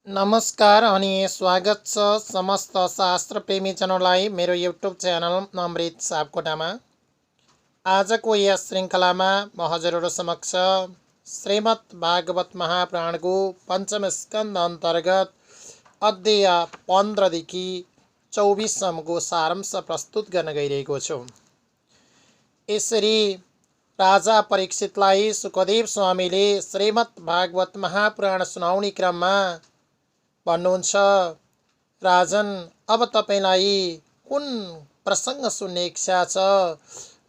नमस्कार अनि स्वागत छ समस्त शास्त्र प्रेमीजनलाई मेरो युट्युब च्यानल अमृत सापकोटामा। आजको यस श्रृङ्खलामा म हजुरहरू समक्ष श्रीमद् भागवत महापुराणको पञ्चम स्कन्द अन्तर्गत अध्याय 15 देखि 24 सम्मको सारांश प्रस्तुत गर्न गइरहेको छु। यसरी राजा परीक्षितलाई सुखदेव स्वामीले श्रीमद् भागवत महापुराण सुनाउने क्रममा भन्नुहुन्छ, राजन, अब तपाईलाई कुन प्रसङ्ग सुन्ने इच्छा छ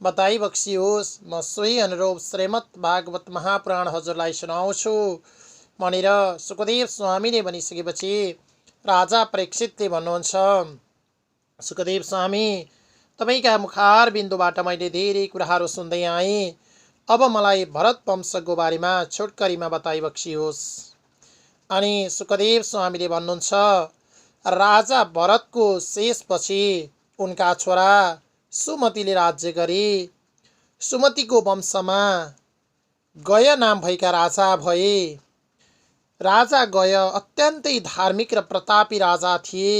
बताई बक्सियोस्, म सोही अनुरूप श्रीमद् भागवत महापुराण हजुरलाई सुनाउँछु भनेर सुखदेव स्वामीले भनिसकेपछि राजा परीक्षितले भन्नुहुन्छ, सुखदेव स्वामी, तपाईँका मुखार बिन्दुबाट मैले धेरै कुराहरू सुन्दै आएँ। अब मलाई भरत वंशको बारेमा छोटकरीमा बताई बक्सियोस्। अनि सुखदेव स्वामीले भन्नुहुन्छ, राजा भरतको शेषपछि उनका छोरा सुमतिले राज्य गरे। सुमतिको वंशमा गय नाम भएका राजा भए। राजा गय अत्यन्तै धार्मिक र प्रतापी राजा थिए।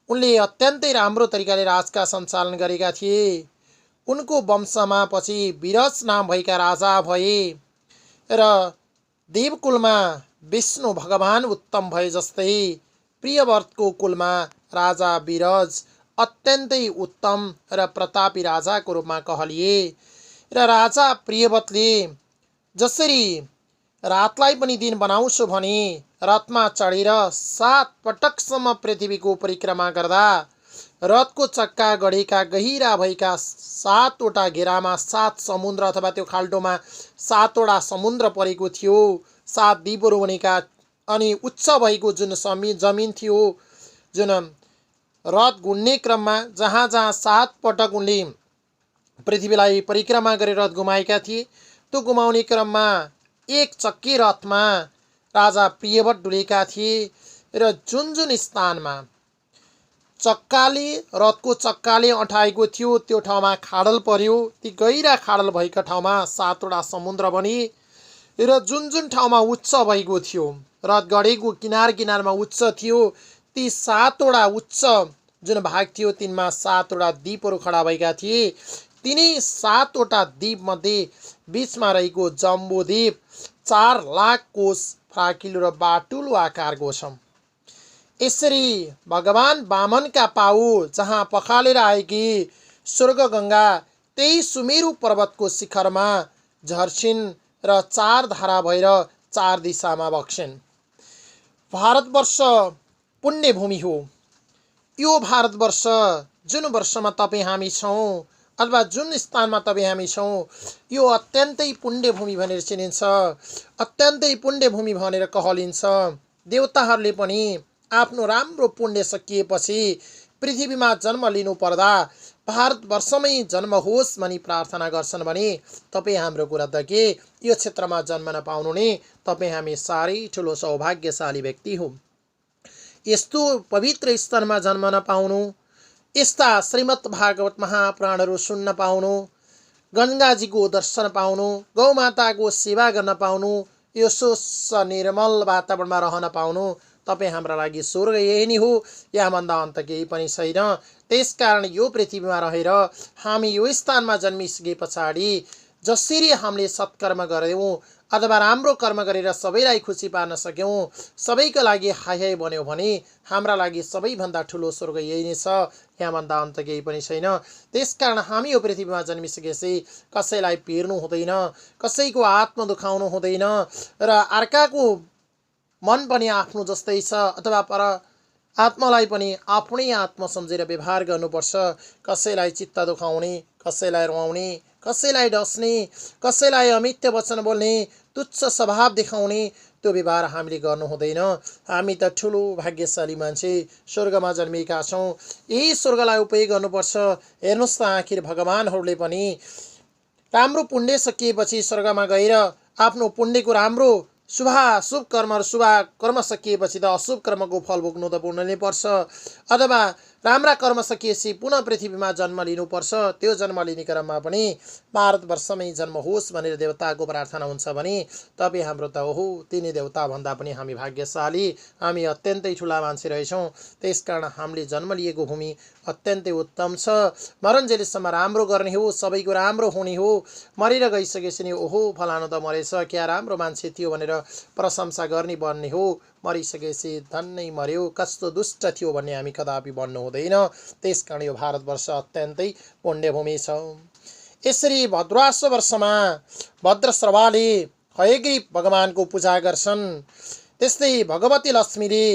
उनले अत्यन्तै राम्रो तरिकाले राजका सञ्चालन गरेका थिए। उनको वंशमा पछि विरज नाम भएका राजा भए र देवकुलमा विष्णु भगवान उत्तम भए जस्तै प्रियव्रतको कुलमा राजा विरज अत्यन्तै उत्तम र प्रतापी राजाको रूपमा कहलिए। र राजा प्रियव्रतले जसरी रातलाई पनि दिन बनाउँछु भने रथमा चढेर 7 पटकसम्म पृथ्वीको परिक्रमा गर्दा रथको चक्का गढेका गहिरा भएका 7वटा घेरामा 7 समुद्र अथवा त्यो खाल्टोमा 7वटा समुद्र परेको थियो, 7 द्वीपहरू बनेका, अनि उच्च भएको जुन जमिन थियो, जुन रथ घुम्ने क्रममा जहाँ जहाँ 7 पटक उनले पृथ्वीलाई परिक्रमा गरेर रथ घुमाएका थिए, त्यो घुमाउने क्रममा एक चक्के रथमा राजा प्रियव्रत डुलेका थिए र जुन जुन स्थानमा रथको चक्काले अँठाएको थियो त्यो ठाउँमा खाडल पर्यो। ती गहिरा खाडल भएका ठाउँमा 7वटा समुद्र बने र जुन जुन ठाउँमा उच्च भएको थियो, रथ गढेको किनार किनारमा उच्च थियो, ती 7वटा उच्च जुन भाग थियो तिनमा 7वटा द्वीपहरू खडा भएका थिए। तिनै 7वटा द्वीप मध्ये बीचमा रहेको जम्बो द्वीप 4 लाख कोस फ्राकिलो र बाटुलो आकारको छ। यसरी भगवान वामनका पाउ जहाँ पखालेर आएकी स्वर्गगङ्गा त्यही सुमेरु पर्वतको शिखरमा झर्छिन् र 4 धारा भएर 4 दिशामा बग्छिन्। भारतवर्ष पुण्यभूमि हो। यो भारतवर्ष जुन वर्षमा तपाईँ हामी छौँ अथवा जुन स्थानमा तपाईँ हामी छौँ, यो अत्यन्तै पुण्यभूमि भनेर चिनिन्छ, अत्यन्तै पुण्यभूमि भनेर कहलिन्छ। देवताहरूले पनि आफ्नो राम्रो पुण्य सकिएपछि पृथ्वीमा जन्म लिनु पर्दा भारतवर्षमै जन्म होस् भनी प्रार्थना गर्छन् भने तपाईँ हाम्रो कुरा त के, यो क्षेत्रमा जन्म नपाउनु नै तपाईँ हामी साह्रै ठुलो सौभाग्यशाली व्यक्ति हो। यस्तो पवित्र स्थानमा जन्म नपाउनु, यस्ता श्रीमद् भागवत महापुराणहरू सुन्न पाउनु, गङ्गाजीको दर्शन पाउनु, गौमाताको सेवा गर्न पाउनु, यो स्वच्छ निर्मल वातावरणमा रहन पाउनु तपाईँ हाम्रा लागि स्वर्ग यही नै हो, यहाँभन्दा अन्त केही पनि छैन। त्यसकारण यो पृथ्वीमा रहेर हामी यो स्थानमा जन्मिसके पछाडि जसरी हामीले सत्कर्म गऱ्यौँ अथवा राम्रो कर्म गरेर सबैलाई खुसी पार्न सक्यौँ, सबैको लागि हाई बन्यो भने हाम्रा लागि सबैभन्दा ठुलो स्वर्ग यही नै छ, यहाँभन्दा अन्त केही पनि छैन। त्यसकारण हामी यो पृथ्वीमा जन्मिसकेपछि कसैलाई पिर्नु हुँदैन, कसैको आत्मा दुखाउनु हुँदैन र अर्काको मन पनि आफ्नो जस्तै छ अथवा पर आत्मालाई पनि आफ्नै आत्मा सम्झेर व्यवहार गर्नुपर्छ। कसैलाई चित्त दुखाउने, कसैलाई रुवाउने, कसैलाई डस्ने, कसैलाई अमिथ्य वचन बोल्ने, तुच्छ स्वभाव देखाउने त्यो व्यवहार हामीले गर्नु हुँदैन। हामी त ठुलो भाग्यशाली मान्छे स्वर्गमा जन्मिएका छौँ, यही स्वर्गलाई उपयोग गर्नुपर्छ। हेर्नुहोस् त, आखिर भगवानहरूले पनि राम्रो पुण्य सकिएपछि स्वर्गमा गएर आफ्नो पुण्यको राम्रो शुभ कर्म र शुभ कर्म सकिएपछि त अशुभ कर्मको फल भोग्नु त पूर्ण नै पर्छ, अथवा राम्रा कर्म सकिएपछि पुनः पृथ्वीमा जन्म लिनुपर्छ। त्यो जन्म लिने क्रममा पनि भारतवर्षमै जन्म होस् भनेर देवताको प्रार्थना हुन्छ भने तपाईँ हाम्रो त ओहो तिनी देवता भन्दा पनि हामी भाग्यशाली, हामी अत्यन्तै ठुला मान्छे रहेछौँ। त्यसकारण हामीले जन्म लिएको भूमि अत्यन्तै उत्तम छ, मरन्जेलसम्म राम्रो गर्ने हो, सबैको राम्रो हुने हो। मरेर गइसकेपछि नि ओहो फलानु त मरेछ, क्या राम्रो मान्छे थियो भनेर प्रशंसा गर्ने बन्ने हो। मरिसकेपछि धन्नै मर्यो, कस्तो दुष्ट थियो भन्ने हामी कदापि भन्नु हुँदैन। त्यसकारण यो भारतवर्ष अत्यन्तै पुण्यभूमि छ। यसरी भद्राश्व वर्षमा भद्रश्रवाले हयग्रीव भगवानको पूजा गर्छन्। त्यस्तै भगवती लक्ष्मीले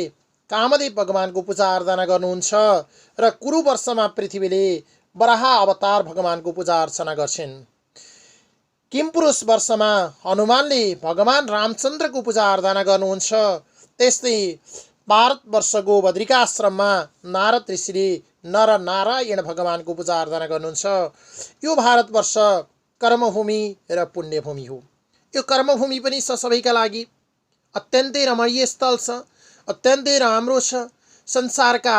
कामदेव भगवानको पूजा आराधना गर्नुहुन्छ र कुरु वर्षमा पृथ्वीले वराह अवतार भगवानको पूजा अर्चना गर्छिन्। किमपुरुष वर्षमा हनुमानले भगवान रामचन्द्रको पूजा आराधना गर्नुहुन्छ। त्यस्तै भारतवर्षको बद्रिकाश्रममा नारद ऋषिले नर नारायण भगवानको पूजा आराधना गर्नुहुन्छ। यो भारतवर्ष कर्मभूमि र पुण्यभूमि हो। यो कर्मभूमि पनि छ सबैका लागि, अत्यन्तै रमणीय स्थल छ, अत्यन्तै राम्रो छ। संसारका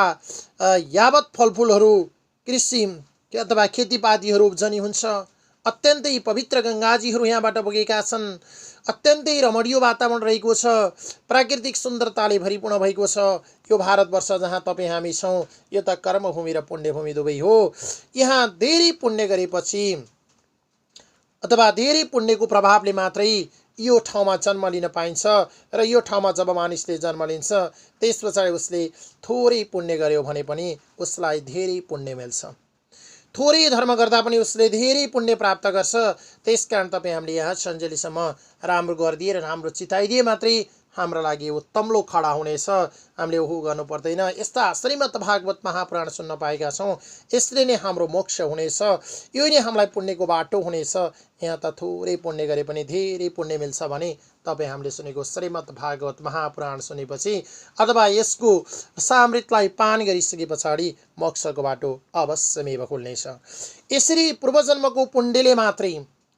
यावत फलफुलहरू कृषि अथवा खेतीपातीहरू उब्जनी हुन्छ। अत्यन्तै पवित्र गङ्गाजीहरू यहाँबाट बगेका छन्। अत्यन्तै रमणीय वातावरण रहेको छ, प्राकृतिक सुन्दरताले भरिपूर्ण भएको छ। यो भारतवर्ष जहाँ तपाईँ हामी छौँ यो त कर्मभूमि र पुण्यभूमि दुवै हो। यहाँ धेरै पुण्य गरेपछि अथवा धेरै पुण्यको प्रभावले मात्रै यो ठाउँमा जन्म लिन पाइन्छ र यो ठाउँमा जब मानिसले जन्म लिन्छ त्यस पछाडि उसले थोरै पुण्य गर्यो भने पनि उसलाई धेरै पुण्य मिल्छ। थोरै धर्म गर्दा पनि उसले धेरै पुण्य प्राप्त गर्छ। त्यसकारण तपाईँ हामीले यहाँ सञ्जेलीसम्म राम्रो गरिदिए र राम्रो चिताइदिए मात्रै हाम्रो लागि उत्तमलो खडा हुनेछ। हामीले ओहो गर्नु पर्दैन। यस्ता श्रीमद् भागवत महापुराण सुन्न पाएका छौँ, यसले नै हाम्रो मोक्ष हुनेछ, यो नै हामीलाई पुण्यको बाटो हुनेछ। यहाँ त थोरै पुण्य गरे पनि धेरै पुण्य मिल्छ भने तपाईँ हामीले सुनेको श्रीमद् भागवत महापुराण सुनेपछि अथवा यसको सामृतलाई पान गरिसके पछाडि मोक्षको बाटो अवश्यमेव खुल्नेछ। यसरी पूर्वजन्मको पुण्यले मात्रै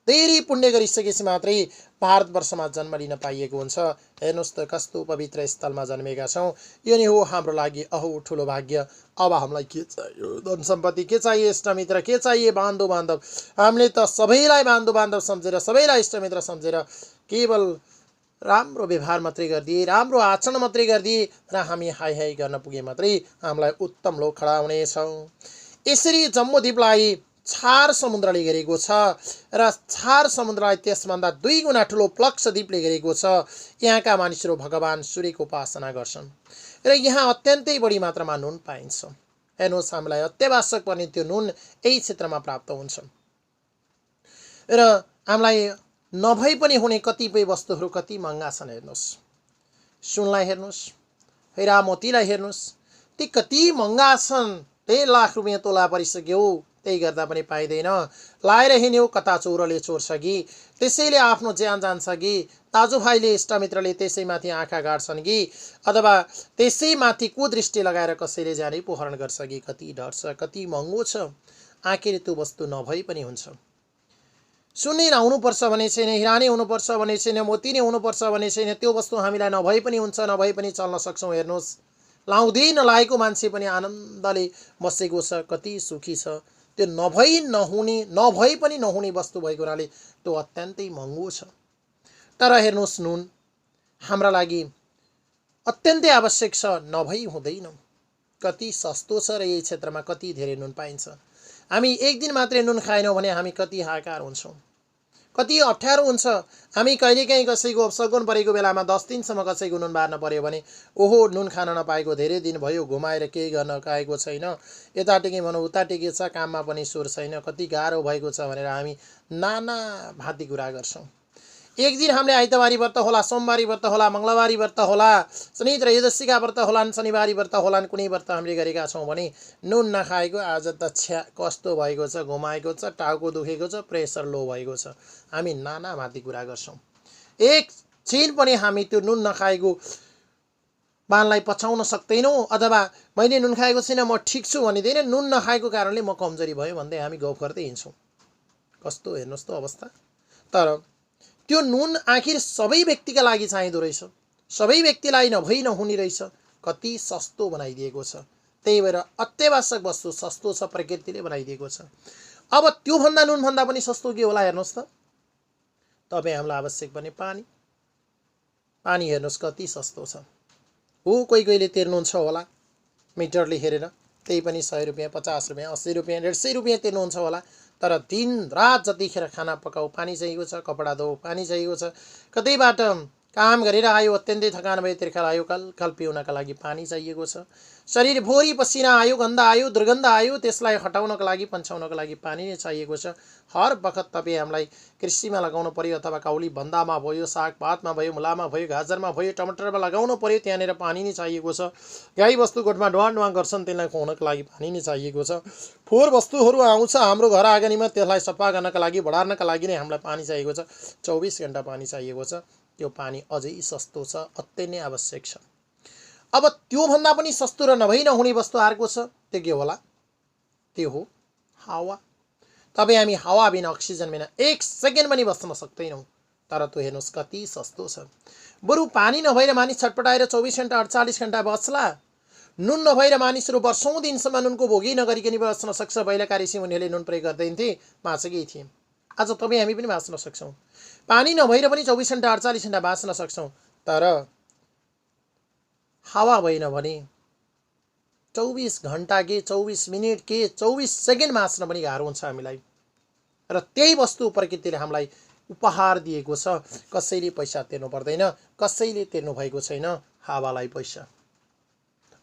धेरै पुण्य गरिसकेपछि मात्रै भारतवर्षमा जन्म लिन पाइएको हुन्छ। हेर्नुहोस् त कस्तो पवित्र स्थलमा जन्मेका छौँ। यो नै हो हाम्रो लागि अहो ठुलो भाग्य। अब हामीलाई के चाहियो? धन सम्पत्ति के चाहिए? इष्टमित्र के चाहिए? बान्धव बान्धव हामीले त सबैलाई बान्धव बान्धव सम्झेर सबैलाई इष्टमित्र सम्झेर केवल राम्रो व्यवहार मात्रै गरिदिए, राम्रो आचरण मात्रै गरिदिए र हामी हाई हाई गर्न पुगे मात्रै हामीलाई उत्तम लोक खडा हुनेछ। यसरी जम्बूद्वीपलाई छार समुद्रले घेरेको छ र छार समुद्रलाई त्यसभन्दा 2 गुणा ठुलो प्लक्षद्वीपले घेरेको छ। यहाँका मानिसहरू भगवान सूर्यको उपासना गर्छन् र यहाँ अत्यन्तै बढी मात्रामा नुन पाइन्छ। हेर्नुहोस् हामीलाई अत्यावश्यक पर्ने त्यो नुन यही क्षेत्रमा प्राप्त हुन्छ र हामीलाई नभई पनि हुने कतिपय वस्तुहरू कति महँगा छन्। हेर्नुहोस् सुनलाई हेर्नुहोस्, हिरा मोतीलाई हेर्नुहोस्, ती कति महँगा छन्। 1.5 लाख रुपियाँ तोला परिसक्यो, त्यही गर्दा पनि पाइँदैन। लाएर हिँड्यो कता चोरले चोर्छ कि, त्यसैले आफ्नो ज्यान जान्छ कि, दाजुभाइले इष्टमित्रले त्यसैमाथि आँखा गाड्छन् कि, अथवा त्यसैमाथि कुदृष्टि लगाएर कसैले ज्यानै पोहरण गर्छ कि, कति डर छ, कति महँगो छ। आखिर त्यो वस्तु नभई पनि हुन्छ। सुनै नहुनुपर्छ भने छैन, हिरा नै हुनुपर्छ भने छैन, मोती नै हुनुपर्छ भने छैन। त्यो वस्तु हामीलाई नभई पनि हुन्छ, नभई पनि चल्न सक्छौँ। हेर्नुहोस् लाउँदै नलागेको मान्छे पनि आनन्दले बसेको छ, कति सुखी छ। त्यो नभई पनि नहुने वस्तु भएको हुनाले त्यो अत्यन्तै महँगो छ। तर हेर्नुहोस् नुन हाम्रा लागि अत्यन्तै आवश्यक छ, नभई हुँदैन। कति सस्तो छ र यही क्षेत्रमा कति धेरै नुन पाइन्छ। हामी एक दिन मात्रै नुन खाएनौँ भने हामी कति हाहाकार हुन्छौँ, कति अप्ठ्यारो हुन्छ। हामी कहिलेकाहीँ कसैको अपसगुन परेको बेलामा 10 दिनसम्म कसैको नुन बार्न पर्यो भने ओहो नुन खान नपाएको धेरै दिन भयो, घुमाएर केही गर्न पाएको छैन, यता टेके भनौँ उता टेके छ, काममा पनि सुर छैन, कति गाह्रो भएको छ भनेर हामी नाना भाँती कुरा गर्छौँ। एक दिन हामीले आइतबारी व्रत होला, सोमबारी व्रत होला, मङ्गलबारी व्रत होला, शनि त्रयोदशीका व्रत होलान्, शनिबारी व्रत होलान्, कुनै व्रत हामीले गरेका छौँ भने नुन नखाएको आज त छ्या कस्तो भएको छ, घुमाएको छ, टाउको दुखेको छ, प्रेसर लो भएको छ, हामी नाना भाँती कुरा गर्छौँ। एक छिन पनि हामी त्यो नुन नखाएको बानलाई पचाउन सक्दैनौँ, अथवा मैले नुन खाएको छैन म ठिक छु भनिँदैन, नुन नखाएको कारणले म कमजोरी भयो भन्दै हामी गफ गर्दै हिँड्छौँ। कस्तो हेर्नुहोस् त अवस्था। तर त्यो नुन आखिर सबै व्यक्तिका लागि चाहिँदो रहेछ, सबै व्यक्तिलाई नभई नहुने रहेछ, कति सस्तो बनाइदिएको छ। त्यही भएर अत्यावश्यक वस्तु सस्तो छ, प्रकृतिले बनाइदिएको छ। अब त्योभन्दा नुनभन्दा पनि सस्तो के होला हेर्नुहोस् त, तपाईँ हामीलाई आवश्यक पर्ने पानी। पानी हेर्नुहोस् कति सस्तो छ। हो कोही कोहीले तिर्नुहुन्छ होला मिटरले हेरेर, त्यही पनि 100 रुपियाँ, 50 रुपियाँ, 80 रुपियाँ, 150 रुपियाँ तिर्नुहुन्छ होला। तर दिन रात जतिखेर खाना पकाऊ पानी चाहिएको छ, कपडा धोऊ पानी चाहिएको छ, कतैबाट काम गरेर आयो अत्यन्तै थकान भयो तिर्खा आयो कल पिउनका लागि पानी चाहिएको छ। शरीरभरि पसिना आयो, गन्ध आयो, दुर्गन्ध आयो, त्यसलाई हटाउनको लागि पन्छाउनको लागि पानी नै चाहिएको छ। हर बखत तपाईँ हामीलाई कृषिमा लगाउनु पर्यो अथवा काउली भन्दामा भयो, सागपातमा भयो, मुलामा भयो, गाजरमा भयो, टमाटरमा लगाउनु पर्यो, त्यहाँनिर पानी नै चाहिएको छ। गाई बस्तु गोठमा ढुवाङ ढुवाङ गर्छन्, त्यसलाई खुवाउनको लागि पानी नै चाहिएको छ। फोहोर वस्तुहरू आउँछ हाम्रो घर आँगनीमा, त्यसलाई सफा गर्नका लागि बढार्नका लागि नै हामीलाई पानी चाहिएको छ। 24 घण्टा पानी चाहिएको छ। त्यो पानी अझै सस्तो छ, अति नै आवश्यक छ। अब त्योभन्दा पनि सस्तो र नभई नहुने वस्तु अर्को छ, त्यो के होला? त्यो हो हावा। तपाईँ हामी हावा बिना, अक्सिजन बिना 1 सेकेन्ड पनि बस्न सक्दैनौँ। तर त्यो हेर्नुहोस् कति सस्तो छ। बरु पानी नभएर मानिस छटपटाएर 24 घण्टा 48 घण्टा बस्ला। नुन नभएर मानिसहरू वर्षौं दिनसम्म नुनको भोगी नगरिकन बस्न सक्छ। पहिलाका ऋषिमुनिहरूले नुन प्रयोग गर्दैनथे, बाँचेकै थिए। आज तपाईँ हामी पनि बाँच्न सक्छौँ। पानी नभएर पनि 24 घण्टा 48 घण्टा बाँच्न सक्छौँ। तर हावा भएन भने 24 घण्टा के 24 मिनट के 24 सेकेन्ड बाँच्न पनि गाह्रो हुन्छ हामीलाई। र त्यही वस्तु प्रकृतिले हामीलाई उपहार दिएको छ। कसैले पैसा तिर्नु पर्दैन, कसैले तिर्नु भएको छैन हावालाई पैसा।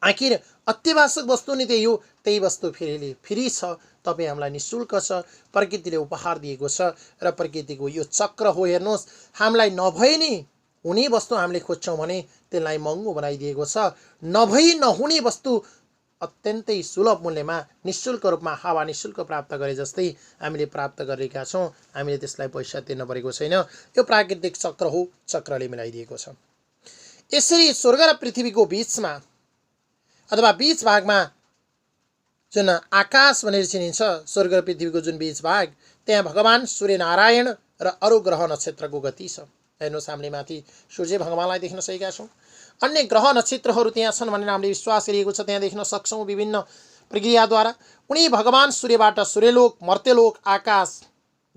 आखिर अत्यावश्यक वस्तु नै त्यही हो। त्यही वस्तु फ्री छ, तपाईँ हामीलाई निःशुल्क छ, प्रकृतिले उपहार दिएको छ। र प्रकृतिको यो चक्र हो। हेर्नुहोस्, हामीलाई नभए नि हुने वस्तु हामीले खोज्छौँ भने त्यसलाई महँगो बनाइदिएको छ। नभई नहुने वस्तु अत्यन्तै सुलभ मूल्यमा निःशुल्क रूपमा हावा निःशुल्क प्राप्त गरे जस्तै हामीले प्राप्त गरेका छौँ। हामीले त्यसलाई पैसा तिर्न परेको छैन। यो प्राकृतिक चक्र हो, चक्रले मिलाइदिएको छ। यसरी स्वर्ग र पृथ्वीको बीचमा अथवा बीच भागमा जुन आकाश भनेर चिनिन्छ, स्वर्ग र पृथ्वीको जुन बीच भाग, त्यहाँ भगवान सूर्यनारायण र अरू ग्रह नक्षत्रको गति छ। हेर्नुहोस्, हामीले माथि सूर्य भगवानलाई देख्न सकेका छौँ। अन्य ग्रह नक्षत्रहरू त्यहाँ छन् भनेर हामीले विश्वास गरिएको छ। त्यहाँ देख्न सक्छौँ विभिन्न प्रक्रियाद्वारा। उनी भगवान सूर्यबाट सूर्यलोक, मर्त्यलोक, आकाश,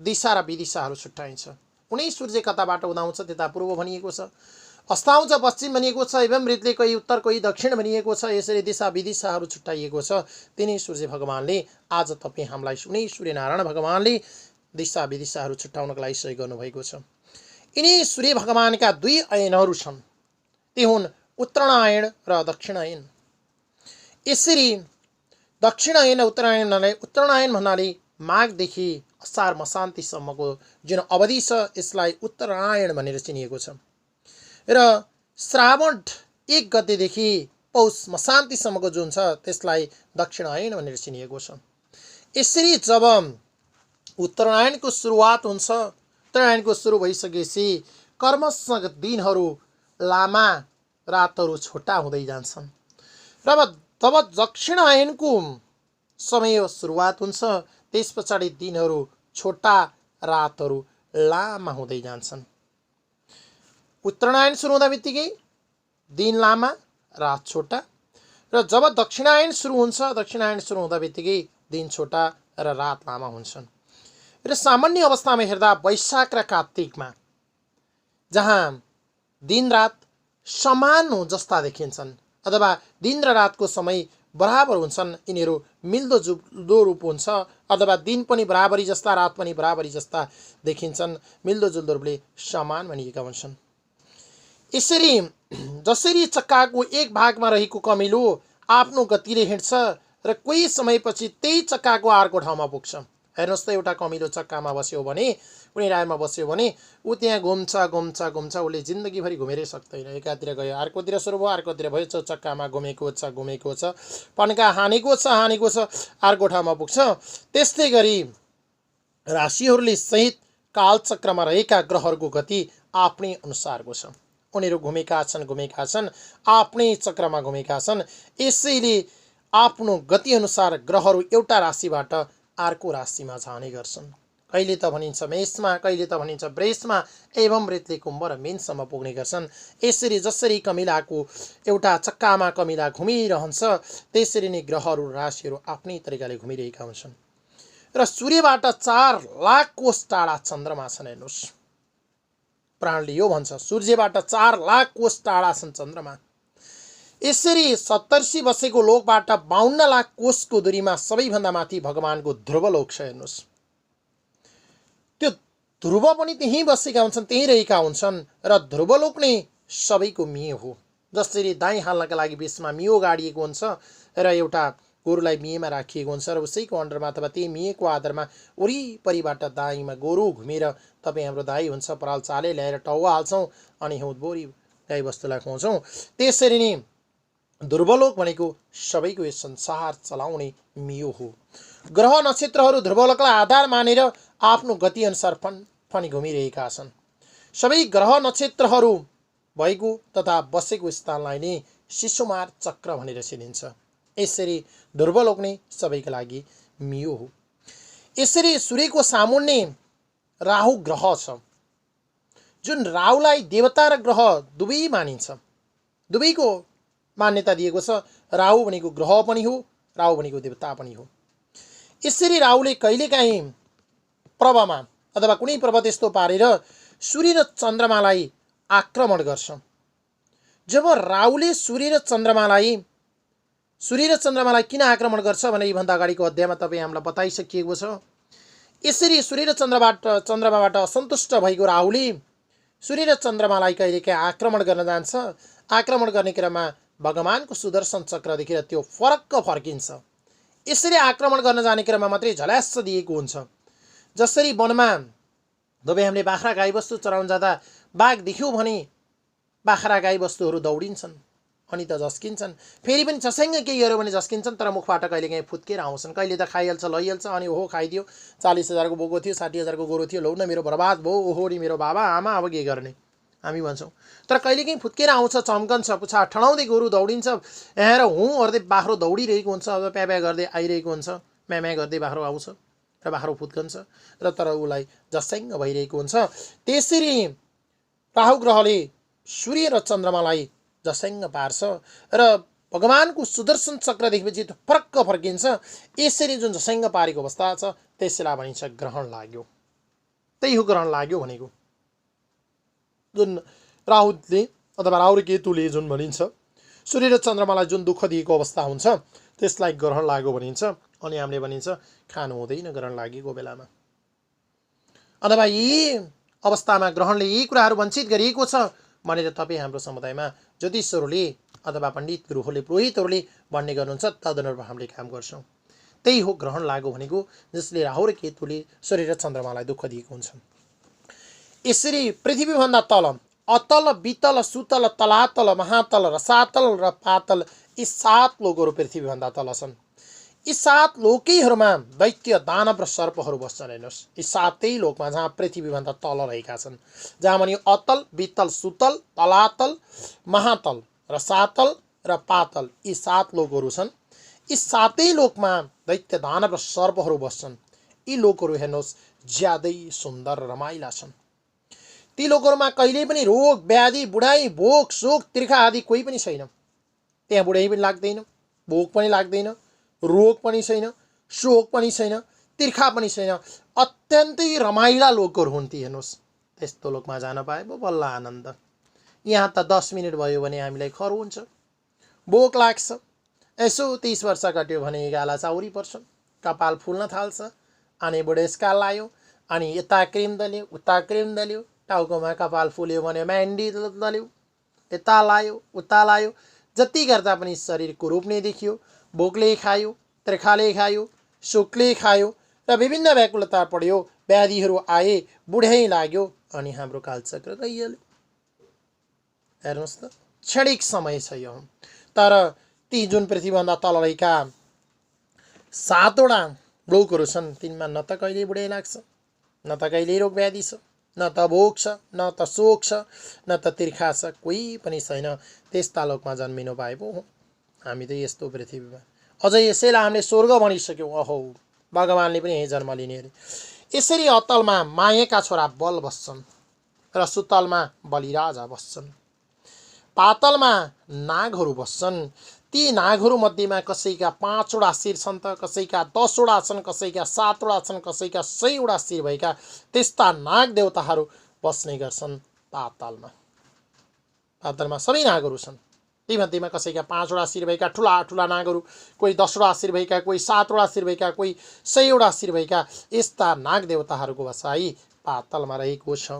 दिशा र विदिशाहरू छुट्याइन्छ। उनी सूर्य कताबाट उदाउँछ त्यता पूर्व भनिएको छ, अस्ताउँछ पश्चिम भनिएको छ, एवं मृतले कोही उत्तर कोही दक्षिण भनिएको छ। यसरी दिशा विदिशाहरू छुट्याइएको छ। तिनै सूर्य भगवानले आज तपाईँ हामीलाई उनी सूर्यनारायण भगवानले दिशा विदिशाहरू छुट्याउनको लागि सहयोग गर्नुभएको छ। यिनी सूर्य भगवानका 2 अयनहरू छन्, ती हुन् उत्तरायण र दक्षिणायन। यसरी दक्षिणायन उत्तरायण भन्नाले माघदेखि असार मसान्तीसम्मको जुन अवधि छ यसलाई उत्तरायण भनेर चिनिएको छ। र श्रावण 1 गतेदेखि पौष मसान्तीसम्मको जुन छ त्यसलाई दक्षिणायन भनेर चिनिएको छ। यसरी जब उत्तरायणको सुरुवात हुन्छ, उत्तरायणको सुरु भइसकेपछि कर्मसँग दिनहरू लामा, रातहरू छोटा हुँदै जान्छन्। र तब दक्षिणायनको समय सुरुवात हुन्छ, त्यस पछाडि दिनहरू छोटा, रातहरू लामा हुँदै जान्छन्। उत्तरायण सुरु हुँदा बित्तिकै दिन लामा, रात छोटा। र जब दक्षिणायन सुरु हुन्छ, दक्षिणायन सुरु हुँदा बित्तिकै दिन छोटा र रात लामा हुन्छन्। र सामान्य अवस्थामा हेर्दा वैशाख र कार्तिकमा जहाँ दिन रात समान हो जस्ता देखिन्छन् अथवा दिन र रातको समय बराबर हुन्छन्, यिनीहरू मिल्दोजुल्दो रूप हुन्छ अथवा दिन पनि बराबरी जस्ता, रात पनि बराबरी जस्ता देखिन्छन्, मिल्दोजुल्दो रूपले समान भनिएका हुन्छन्। यसरी जसरी चक्काको एक भागमा रहेको कमिलो आफ्नो गतिले हिँड्छ र कोही समयपछि त्यही चक्काको अर्को ठाउँमा पुग्छ। हेर्नुहोस् त, एउटा कमिलो चक्कामा बस्यो भने, कुनै रायमा बस्यो भने ऊ त्यहाँ घुम्छ घुम्छ घुम्छ, उसले जिन्दगीभरि घुमेरै सक्दैन। एकातिर गयो अर्कोतिर सुरु भयो, अर्कोतिर भयो, चक्कामा घुमेको छ, पन्का हानेको छ, अर्को ठाउँमा पुग्छ। त्यस्तै गरी राशिहरूले सहित कालचक्रमा रहेका ग्रहहरूको गति आफ्नै अनुसारको छ। उनीहरू घुमेका छन्, आफ्नै चक्रमा घुमेका छन्। यसैले आफ्नो गति अनुसार ग्रहहरू एउटा राशिबाट अर्को राशिमा जाने गर्छन्। कहिले त भनिन्छ मेषमा, कहिले त भनिन्छ वृषमा, एवं मृतले कुम्भ र मीनसम्म पुग्ने गर्छन्। यसरी जसरी कमिलाको एउटा चक्कामा कमिला घुमिरहन्छ त्यसरी नै ग्रहहरू राशिहरू आफ्नै तरिकाले घुमिरहेका हुन्छन्। र सूर्यबाट 4 लाख कोष टाढा चन्द्रमा छन्। हेर्नुहोस्, पुराणले यो भन्छ, सूर्यबाट 4 लाख कोष टाढा छन् चन्द्रमा। यसरी सप्तर्षि बसेको लोकबाट 52 लाख कोषको दूरीमा सबैभन्दा माथि भगवानको ध्रुवलोक छ। हेर्नुहोस्, त्यो ध्रुव पनि त्यहीँ बसेका हुन्छन्, त्यहीँ रहेका हुन्छन् र ध्रुवलोक नै सबैको मियो हो। जसरी दाइँ हाल्नका लागि बिचमा मियो गाडिएको हुन्छ र एउटा गोरुलाई मिएमा राखिएको हुन्छ र उसैको अन्डरमा अथवा त्यही मिएको आधारमा वरिपरिबाट दाइँमा गोरु घुमेर तपाईँ हाम्रो दाइ हुन्छ, पराल चाले ल्याएर टाउवा हाल्छौँ अनि हिउँदभरि गाईबस्तुलाई खुवाउँछौँ। त्यसरी नै ध्रुवलोक भनेको सबैको यस संसार चलाउने मियो हो। ग्रह नक्षत्रहरू ध्रुवलोकलाई आधार मानेर आफ्नो गति अनुसार फनी घुमिरहेका छन्। सबै ग्रह नक्षत्रहरू भएको तथा बसेको स्थानलाई नै शिशुमार चक्र भनेर चिनिन्छ। यसरी ध्रुवलोक नै सबैका लागि मियो हो। यसरी सूर्यको सामुन्ने राहु ग्रह छ, जुन राहुलाई देवता र ग्रह दुवै मानिन्छ। दुवैको मान्यता दिएको छ। राहु भनेको ग्रह पनि हो, राहु भनेको देवता पनि हो। यसरी राहुले कहिलेकाहीँ प्रभमा अथवा कुनै प्रभ त्यस्तो पारेर सूर्य र चन्द्रमालाई आक्रमण गर्छ। जब राहुले सूर्य र चन्द्रमालाई किन आक्रमण गर्छ भने यीभन्दा अगाडिको अध्यायमा तपाईँ हामीलाई बताइसकिएको छ। यसरी सूर्य र चन्द्रमाबाट असन्तुष्ट भएको राहुले सूर्य र चन्द्रमालाई कहिलेकाहीँ आक्रमण गर्न जान्छ। आक्रमण गर्ने क्रममा भगवानको सुदर्शन चक्र देखेर त्यो फर्किन्छ। यसरी आक्रमण गर्न जाने क्रममा मात्रै झल्यास दिएको हुन्छ। जसरी वनमा तपाईँ हामीले बाख्रा गाईबस्तु चराउन जाँदा बाघ देख्यो भने बाख्रा गाईबस्तुहरू दौडिन्छन् अनि त झस्किन्छन्। फेरि पनि झस्याङ्ग केही गर्यो भने झस्किन्छन्, तर मुखबाट कहिलेकाहीँ फुत्केर आउँछन्। कहिले त खाइहाल्छ, लैहाल्छ अनि ओहो खाइदियो, 40,000को बोको थियो, 60,000को गोरु थियो, लौ न मेरो बर्बाद भयो, ओहो नि मेरो बाबा आमा, अब के गर्ने हामी भन्छौँ। तर कहिलेकाहीँ फुत्केर आउँछ, चम्कन्छ, पुछा ठडाउँदै गोरु दौडिन्छ, हेर हुँ गर्दै बाख्रो दौडिरहेको हुन्छ, अब प्याप्या गर्दै आइरहेको हुन्छ, म्याम्या गर्दै बाख्रो आउँछ र बाख्रो फुत्कन्छ र तर उसलाई झस्याङ्ग भइरहेको हुन्छ। त्यसरी राहु ग्रहले सूर्य र चन्द्रमालाई झस्याङ्ग पार्छ र भगवानको सुदर्शन चक्र देखेपछि त्यो फर्किन्छ। यसरी जुन झस्याङ्ग पारेको अवस्था छ त्यसलाई भनिन्छ ग्रहण लाग्यो। त्यही हो ग्रहण लाग्यो भनेको। जुन राहुले अथवा राहु र केतुले जुन भनिन्छ सूर्य र चन्द्रमालाई जुन दुःख दिएको अवस्था हुन्छ त्यसलाई ग्रहण लाग्यो भनिन्छ। अनि हामीले भनिन्छ खानु हुँदैन ग्रहण लागेको बेलामा, अथवा यी अवस्थामा ग्रहणले यी कुराहरू वञ्चित गरिएको छ भनेर तपाईँ हाम्रो समुदायमा ज्योतिषहरूले अथवा पण्डित गुरुहरूले पुरोहितहरूले भन्ने गर्नुहुन्छ। तदनुरूप हामीले काम गर्छौँ। त्यही हो ग्रहण लाग्यो भनेको, जसले राहु र केतुले सूर्य र चन्द्रमालाई दुःख दिएको हुन्छ। यसरी पृथ्वीभन्दा तल अतल, वितल, सुतल, तलातल, महातल, रसातल र पातल यी 7 लोकहरू पृथ्वीभन्दा तल छन्। यी 7 लोकैहरूमा दैत्य, दानव र सर्पहरू बस्छन्। हेर्नुहोस्, यी 7 लोकमा जहाँ पृथ्वीभन्दा तल रहेका छन्, जहाँ भने अतल, वितल, सुतल, तलातल, महातल, रसातल र पातल यी 7 लोकहरू छन्। यी 7 लोकमा दैत्य, दानव र सर्पहरू बस्छन्। यी लोकहरू हेर्नुहोस् ज्यादै सुन्दर र रमाइला छन्। ती लोकहरूमा कहिल्यै पनि रोग, व्याधि, बुढाइ, भोक, शोक, तिर्खा आदि कोही पनि छैन। त्यहाँ बुढाइ पनि लाग्दैन, भोक पनि लाग्दैन, रोग पनि छैन, शोक पनि छैन, तिर्खा पनि छैन। अत्यन्तै रमाइला लोकहरू हुन् ती। हेर्नुहोस्, त्यस्तो लोकमा जान पाए पो बल्ल आनन्द। यहाँ त 10 मिनट भयो भने हामीलाई खर हुन्छ, भोक लाग्छ, यसो 30 वर्ष कट्यो भने गाला चाउरी पर्छन्, कपाल फुल्न थाल्छ, अनि बुढेसकाल लायो, अनि यता क्रिम दल्यो, उता क्रिम दल्यो, टाउकोमा कपाल फुल्यो भने मेहन्दी दल्यो, यता लायो, उता लायो, जति गर्दा पनि शरीरको रूप नै देखियो। भोकले खायो, तिर्खाले खायो, सुखले खायो र विभिन्न व्याकुलता पढ्यो, व्याधिहरू आए, बुढै लाग्यो अनि हाम्रो कालचक्र गइहाल्यो। हेर्नुहोस् त, क्षणिक समय छ यो। तर ती जुन पृथ्वीभन्दा तल रहेका 7वटा लोकहरू छन् तिनमा न त कहिले बुढै लाग्छ, न त कहिले रोग व्याधि छ, न त भोक छ, न त शोक छ, न त तिर्खा छ, कोही पनि छैन। त्यस्ता लोकमा जन्मिनु पाए पो हो। हामी त यस्तो पृथ्वीमा अझै यसैलाई हामीले स्वर्ग भनिसक्यौँ। अहो, भगवानले पनि यही जन्म लिने अरे। यसरी अतलमा मायाका छोरा बल बस्छन् र सुतलमा बलिराजा बस्छन्। पातलमा नागहरू बस्छन्। ती नागहरू मध्येमा कसैका 5 वटा शिर छन् त, कसैका 10 वटा छन्, कसैका 7 वटा छन्, कसैका 100 वटा शिर भएका त्यस्ता नाग देवताहरू बस्ने गर्छन् पातालमा। पातालमा सबै नागहरू छन्। ती मध्येमा कसैका 5 वटा शिर भएका ठुला ठुला नागहरू, कोही 10 वटा शिर भएका, कोही 7 वटा शिर भएका, कोही 100 वटा शिर भएका यस्ता नाग देवताहरूको बसाई पातालमा रहेको छ।